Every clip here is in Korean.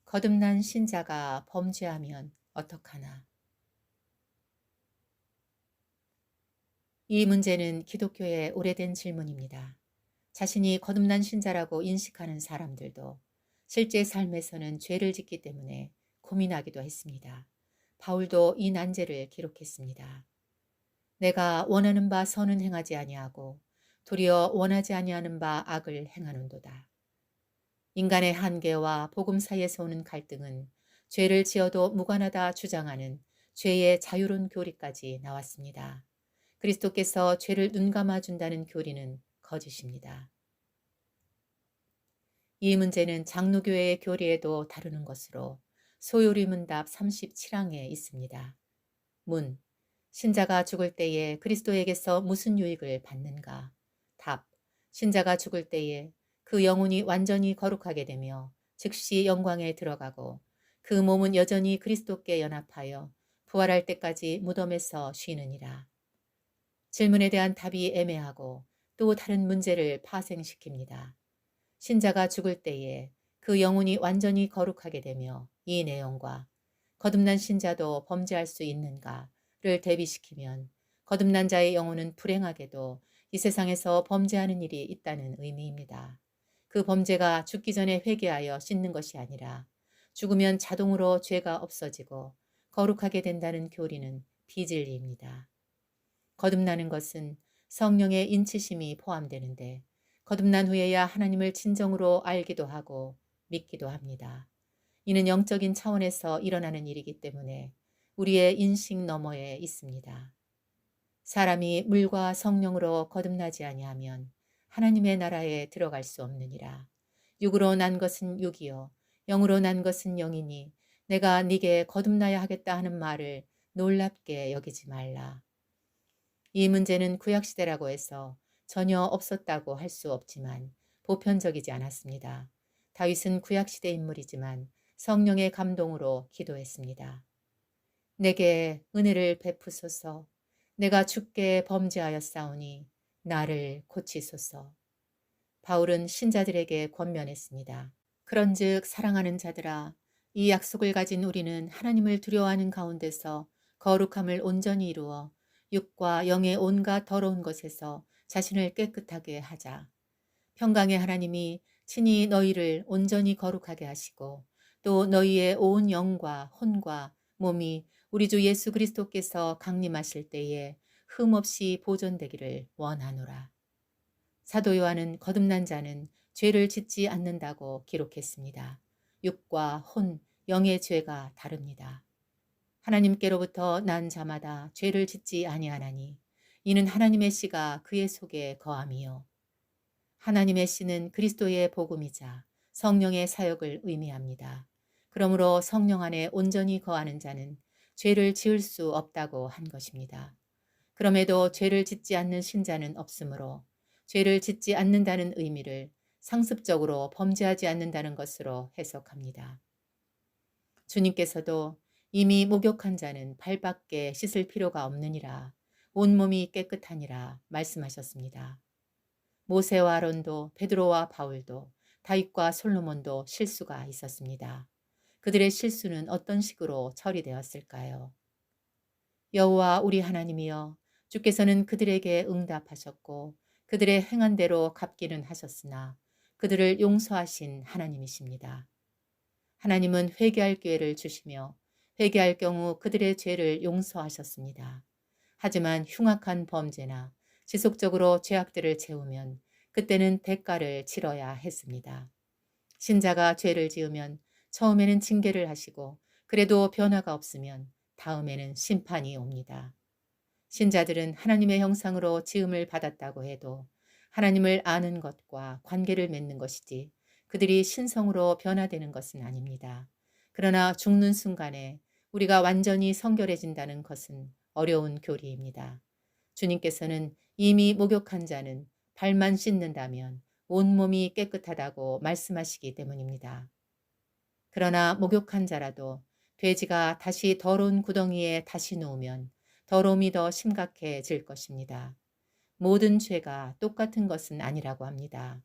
거듭난 신자가 범죄하면 어떡하나? 이 문제는 기독교의 오래된 질문입니다. 자신이 거듭난 신자라고 인식하는 사람들도 실제 삶에서는 죄를 짓기 때문에 고민하기도 했습니다. 바울도 이 난제를 기록했습니다. 내가 원하는 바 선은 행하지 아니하고 도리어 원하지 아니하는 바 악을 행하는도다. 인간의 한계와 복음 사이에서 오는 갈등은 죄를 지어도 무관하다 주장하는 죄의 자유로운 교리까지 나왔습니다. 그리스도께서 죄를 눈감아 준다는 교리는 거짓입니다. 이 문제는 장로교회의 교리에도 다루는 것으로 소요리 문답 37항에 있습니다. 문, 신자가 죽을 때에 그리스도에게서 무슨 유익을 받는가? 답, 신자가 죽을 때에 그 영혼이 완전히 거룩하게 되며 즉시 영광에 들어가고 그 몸은 여전히 그리스도께 연합하여 부활할 때까지 무덤에서 쉬느니라. 질문에 대한 답이 애매하고 또 다른 문제를 파생시킵니다. 신자가 죽을 때에 그 영혼이 완전히 거룩하게 되며 이 내용과 거듭난 신자도 범죄할 수 있는가를 대비시키면 거듭난 자의 영혼은 불행하게도 이 세상에서 범죄하는 일이 있다는 의미입니다. 그 범죄가 죽기 전에 회개하여 씻는 것이 아니라 죽으면 자동으로 죄가 없어지고 거룩하게 된다는 교리는 비진리입니다. 거듭나는 것은 성령의 인치심이 포함되는데 거듭난 후에야 하나님을 진정으로 알기도 하고 믿기도 합니다. 이는 영적인 차원에서 일어나는 일이기 때문에 우리의 인식 너머에 있습니다. 사람이 물과 성령으로 거듭나지 아니하면 하나님의 나라에 들어갈 수 없느니라. 육으로 난 것은 육이요 영으로 난 것은 영이니 내가 네게 거듭나야 하겠다 하는 말을 놀랍게 여기지 말라. 이 문제는 구약시대라고 해서 전혀 없었다고 할 수 없지만 보편적이지 않았습니다. 다윗은 구약시대 인물이지만 성령의 감동으로 기도했습니다. 내게 은혜를 베푸소서. 내가 주께 범죄하였사오니 나를 고치소서. 바울은 신자들에게 권면했습니다. 그런즉 사랑하는 자들아, 이 약속을 가진 우리는 하나님을 두려워하는 가운데서 거룩함을 온전히 이루어 육과 영의 온갖 더러운 것에서 자신을 깨끗하게 하자. 평강의 하나님이 친히 너희를 온전히 거룩하게 하시고 또 너희의 온 영과 혼과 몸이 우리 주 예수 그리스도께서 강림하실 때에 흠없이 보존되기를 원하노라. 사도 요한은 거듭난 자는 죄를 짓지 않는다고 기록했습니다. 육과 혼, 영의 죄가 다릅니다. 하나님께로부터 난 자마다 죄를 짓지 아니하나니 이는 하나님의 씨가 그의 속에 거함이요. 하나님의 씨는 그리스도의 복음이자 성령의 사역을 의미합니다. 그러므로 성령 안에 온전히 거하는 자는 죄를 지을 수 없다고 한 것입니다. 그럼에도 죄를 짓지 않는 신자는 없으므로 죄를 짓지 않는다는 의미를 상습적으로 범죄하지 않는다는 것으로 해석합니다. 주님께서도 이미 목욕한 자는 발밖에 씻을 필요가 없느니라 온몸이 깨끗하니라 말씀하셨습니다. 모세와 아론도 베드로와 바울도 다윗과 솔로몬도 실수가 있었습니다. 그들의 실수는 어떤 식으로 처리되었을까요? 여호와 우리 하나님이여, 주께서는 그들에게 응답하셨고 그들의 행한 대로 갚기는 하셨으나 그들을 용서하신 하나님이십니다. 하나님은 회개할 기회를 주시며 회개할 경우 그들의 죄를 용서하셨습니다. 하지만 흉악한 범죄나 지속적으로 죄악들을 채우면 그때는 대가를 치러야 했습니다. 신자가 죄를 지으면 처음에는 징계를 하시고 그래도 변화가 없으면 다음에는 심판이 옵니다. 신자들은 하나님의 형상으로 지음을 받았다고 해도 하나님을 아는 것과 관계를 맺는 것이지 그들이 신성으로 변화되는 것은 아닙니다. 그러나 죽는 순간에 우리가 완전히 성결해진다는 것은 어려운 교리입니다. 주님께서는 이미 목욕한 자는 발만 씻는다면 온몸이 깨끗하다고 말씀하시기 때문입니다. 그러나 목욕한 자라도 돼지가 다시 더러운 구덩이에 다시 놓으면 더러움이 더 심각해질 것입니다. 모든 죄가 똑같은 것은 아니라고 합니다.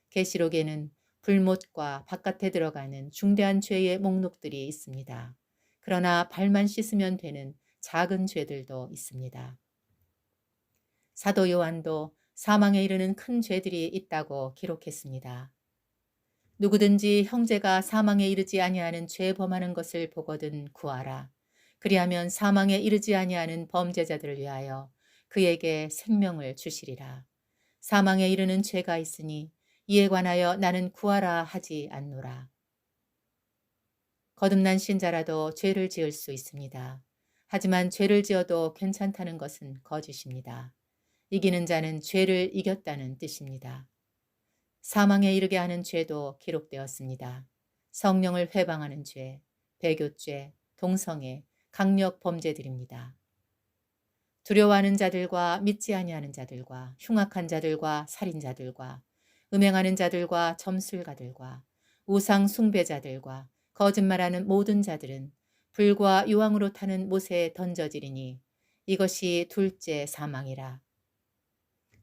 계시록에는 불못과 바깥에 들어가는 중대한 죄의 목록들이 있습니다. 그러나 발만 씻으면 되는 작은 죄들도 있습니다. 사도 요한도 사망에 이르는 큰 죄들이 있다고 기록했습니다. 누구든지 형제가 사망에 이르지 아니하는 죄 범하는 것을 보거든 구하라. 그리하면 사망에 이르지 아니하는 범죄자들을 위하여 그에게 생명을 주시리라. 사망에 이르는 죄가 있으니 이에 관하여 나는 구하라 하지 않노라. 거듭난 신자라도 죄를 지을 수 있습니다. 하지만 죄를 지어도 괜찮다는 것은 거짓입니다. 이기는 자는 죄를 이겼다는 뜻입니다. 사망에 이르게 하는 죄도 기록되었습니다. 성령을 회방하는 죄, 배교죄, 동성애, 강력 범죄들입니다. 두려워하는 자들과 믿지 아니하는 자들과 흉악한 자들과 살인자들과 음행하는 자들과 점술가들과 우상 숭배자들과 거짓말하는 모든 자들은 불과 유황으로 타는 못에 던져지리니 이것이 둘째 사망이라.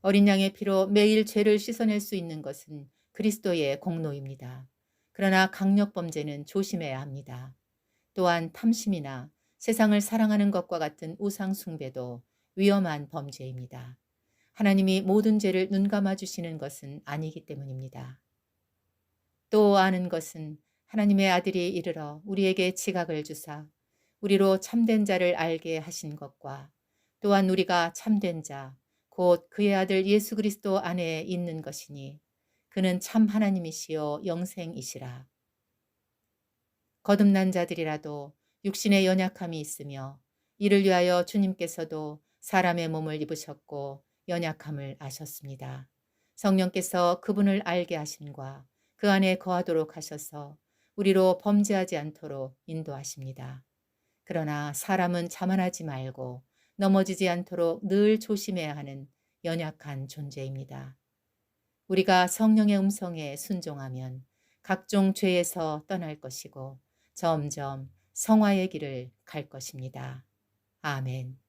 어린 양의 피로 매일 죄를 씻어낼 수 있는 것은 그리스도의 공로입니다. 그러나 강력 범죄는 조심해야 합니다. 또한 탐심이나 세상을 사랑하는 것과 같은 우상 숭배도 위험한 범죄입니다. 하나님이 모든 죄를 눈감아 주시는 것은 아니기 때문입니다. 또 아는 것은 하나님의 아들이 이르러 우리에게 지각을 주사 우리로 참된 자를 알게 하신 것과 또한 우리가 참된 자, 곧 그의 아들 예수 그리스도 안에 있는 것이니 그는 참 하나님이시요 영생이시라. 거듭난 자들이라도 육신의 연약함이 있으며 이를 위하여 주님께서도 사람의 몸을 입으셨고 연약함을 아셨습니다. 성령께서 그분을 알게 하심과 그 안에 거하도록 하셔서 우리로 범죄하지 않도록 인도하십니다. 그러나 사람은 자만하지 말고 넘어지지 않도록 늘 조심해야 하는 연약한 존재입니다. 우리가 성령의 음성에 순종하면 각종 죄에서 떠날 것이고 점점 성화의 길을 갈 것입니다. 아멘.